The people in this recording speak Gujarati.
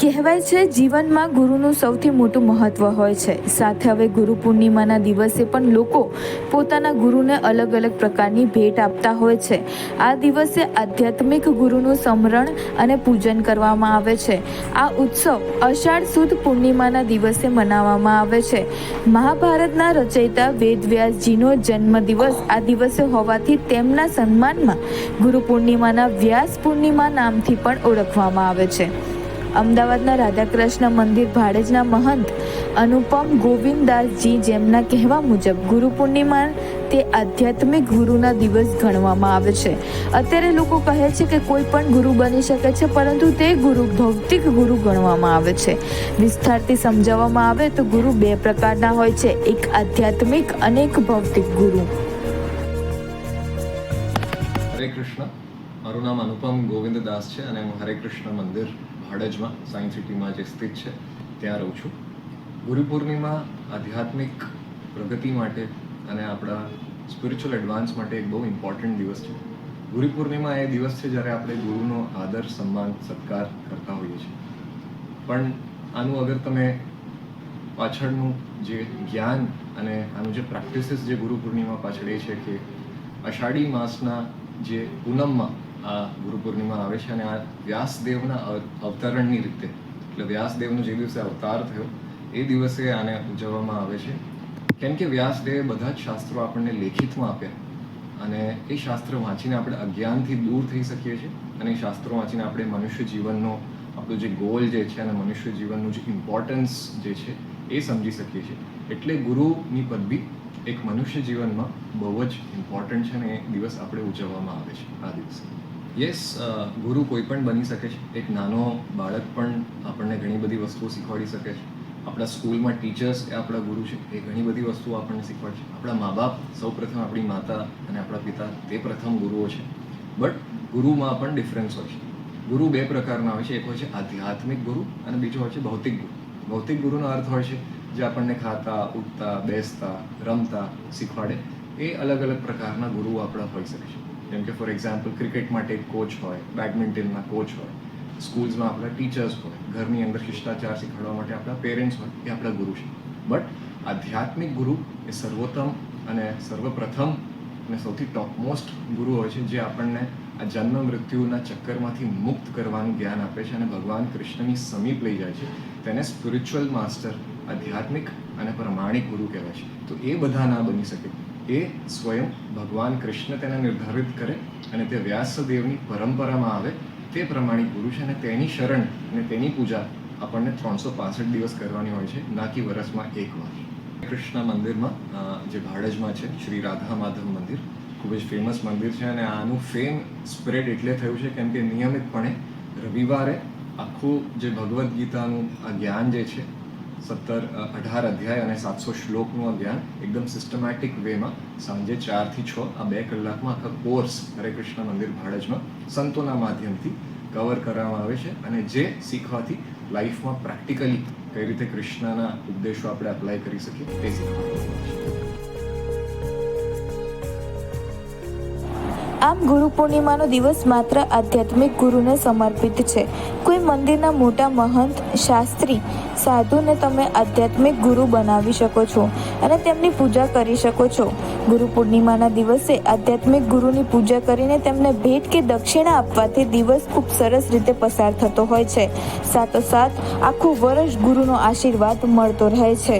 કહેવાય છે જીવનમાં ગુરુનું સૌથી મોટું મહત્વ હોય છે. સાથે હવે ગુરુ પૂર્ણિમાના દિવસે પણ લોકો પોતાના ગુરુને અલગ અલગ પ્રકારની ભેટ આપતા હોય છે. આ દિવસે આધ્યાત્મિક ગુરુનું સ્મરણ અને પૂજન કરવામાં આવે છે. આ ઉત્સવ અષાઢ સુદ પૂર્ણિમાના દિવસે મનાવવામાં આવે છે. મહાભારતના રચયિતા વેદવ્યાસજીનો જન્મદિવસ આ દિવસે હોવાથી તેમના સન્માનમાં ગુરુ પૂર્ણિમાના વ્યાસ પૂર્ણિમા નામથી પણ ઓળખવામાં આવે છે. અમદાવાદના રાધાકૃષ્ણ મંદિર ભાડજના મહંત અનુપમ ગોવિંદદાસજી જેમના કહેવા મુજબ ગુરુ પૂર્ણિમા તે આધ્યાત્મિક ગુરુના દિવસ ગણવામાં આવે છે. અત્યારે લોકો કહે છે કે કોઈ પણ ગુરુ બની શકે છે, પરંતુ તે ગુરુ ભૌતિક ગુરુ ગણવામાં આવે છે. વિસ્તારથી સમજાવવામાં આવે તો ગુરુ બે પ્રકારના હોય છે, એક આધ્યાત્મિક અને એક ભૌતિક ગુરુ. હરે કૃષ્ણ. મારું નામ અનુપમ ગોવિંદદાસ છે અને હું હરે કૃષ્ણ મંદિર ભાડજમાં સાયન્સ સિટીમાં જે સ્થિત છે ત્યાં રહું છું. ગુરુ પૂર્ણિમા આધ્યાત્મિક પ્રગતિ માટે અને આપણા સ્પિરિચ્યુઅલ એડવાન્સ માટે એક બહુ ઇમ્પોર્ટન્ટ દિવસ છે. ગુરુ પૂર્ણિમા એ દિવસ છે જ્યારે આપણે ગુરુનો આદર, સન્માન, સત્કાર કરતા હોઈએ છીએ. પણ આનું અગર તમે પાછળનું જે જ્ઞાન અને આનું જે પ્રેક્ટિસીસ જે ગુરુ પૂર્ણિમા પાછળ એ છે કે અષાઢી માસના જે પૂનમમાં આ ગુરુ પૂર્ણિમા આવે છે અને આ વ્યાસદેવના અવતરણની રીતે, એટલે વ્યાસદેવનો જે દિવસે અવતાર થયો એ દિવસે આને ઉજવવામાં આવે છે. કેમ કે વ્યાસદેવે બધા જ શાસ્ત્રો આપણને લેખિતમાં આપ્યા અને એ શાસ્ત્ર વાંચીને આપણે અજ્ઞાનથી દૂર થઈ શકીએ છીએ અને એ શાસ્ત્રો વાંચીને આપણે મનુષ્ય જીવનનો આપણું જે ગોલ જે છે અને મનુષ્ય જીવનનું જે ઇમ્પોર્ટન્સ જે છે એ સમજી શકીએ છીએ. એટલે ગુરુની પદવી એક મનુષ્ય જીવનમાં બહુ જ ઇમ્પોર્ટન્ટ છે અને એ દિવસ આપણે ઉજવવામાં આવે છે આ દિવસે. યસ, ગુરુ કોઈ પણ બની શકે છે. એક નાનો બાળક પણ આપણને ઘણી બધી વસ્તુઓ શીખવાડી શકે છે. આપણા સ્કૂલમાં ટીચર્સ એ આપણા ગુરુ છે, એ ઘણી બધી વસ્તુઓ આપણને શીખવાડે છે. આપણા મા બાપ, સૌ પ્રથમ આપણી માતા અને આપણા પિતા, તે પ્રથમ ગુરુઓ છે. બટ ગુરુમાં પણ ડિફરન્સ હોય છે. ગુરુ બે પ્રકારના હોય છે. એક હોય છે આધ્યાત્મિક ગુરુ અને બીજો હોય છે ભૌતિક ગુરુ. ભૌતિક ગુરુનો અર્થ હોય છે જે આપણને ખાતા, ઉઠતા, બેસતા, રમતા શીખવાડે. એ અલગ અલગ પ્રકારના ગુરુઓ આપણા હોઈ શકે છે. જેમ કે ફોર એક્ઝામ્પલ ક્રિકેટ માટે એક કોચ હોય, બેડમિન્ટનના કોચ હોય, સ્કૂલ્સમાં આપણા ટીચર્સ હોય, ઘરની અંદર શિષ્ટાચાર શીખવાડવા માટે આપણા પેરેન્ટ્સ હોય, એ આપણા ગુરુ છે. બટ આધ્યાત્મિક ગુરુ એ સર્વોત્તમ અને સર્વપ્રથમ અને સૌથી ટોપમોસ્ટ ગુરુ હોય છે, જે આપણને આ જન્મ મૃત્યુના ચક્કરમાંથી મુક્ત કરવાનું જ્ઞાન આપે છે અને ભગવાન કૃષ્ણની સમીપ લઈ જાય છે. તેને સ્પિરિચ્યુઅલ માસ્ટર, આધ્યાત્મિક અને પ્રમાણિક ગુરુ કહેવાય છે. તો એ બધા ના બની શકે. એ સ્વયં ભગવાન કૃષ્ણ તેને નિર્ધારિત કરે અને તે વ્યાસદેવની પરંપરામાં આવે તે પ્રમાણિક ગુરુ છે અને તેની શરણ અને તેની પૂજા આપણને 365 દિવસ કરવાની હોય છે, ના કે વર્ષમાં એકવાર. કૃષ્ણ મંદિરમાં જે ભાડજમાં છે શ્રી રાધા માધવ મંદિર, ખૂબ જ ફેમસ મંદિર છે અને આનું ફેમ સ્પ્રેડ એટલે થયું છે કેમ કે નિયમિતપણે રવિવારે આખું જે ભગવદ્ ગીતાનું આ જ્ઞાન જે છે 18 અધ્યાય અને 700 શ્લોકનું આ જ્ઞાન એકદમ સિસ્ટમેટિક વેમાં સાંજે 4 થી 6 આ 2 કલાકમાં આખા કોર્સ હરે કૃષ્ણ મંદિર ભાડજમાં સંતોના માધ્યમથી કવર કરવામાં આવે છે અને જે શીખવાથી લાઈફમાં પ્રેક્ટિકલી કઈ રીતે કૃષ્ણના ઉપદેશો આપણે એપ્લાય કરી શકીએ તે શીખવામાં આવે છે. આમ ગુરુ પૂર્ણિમાનો દિવસ માત્ર આધ્યાત્મિક ગુરુને સમર્પિત છે. કોઈ મંદિરના મોટા મહંત, શાસ્ત્રી, સાધુને તમે આધ્યાત્મિક ગુરુ બનાવી શકો છો અને તેમની પૂજા કરી શકો છો. ગુરુ પૂર્ણિમાના દિવસે આધ્યાત્મિક ગુરુની પૂજા કરીને તેમને ભેટ કે દક્ષિણા આપવાથી દિવસ ખૂબ સરસ રીતે પસાર થતો હોય છે. સાથોસાથ આખું વર્ષ ગુરુનો આશીર્વાદ મળતો રહે છે.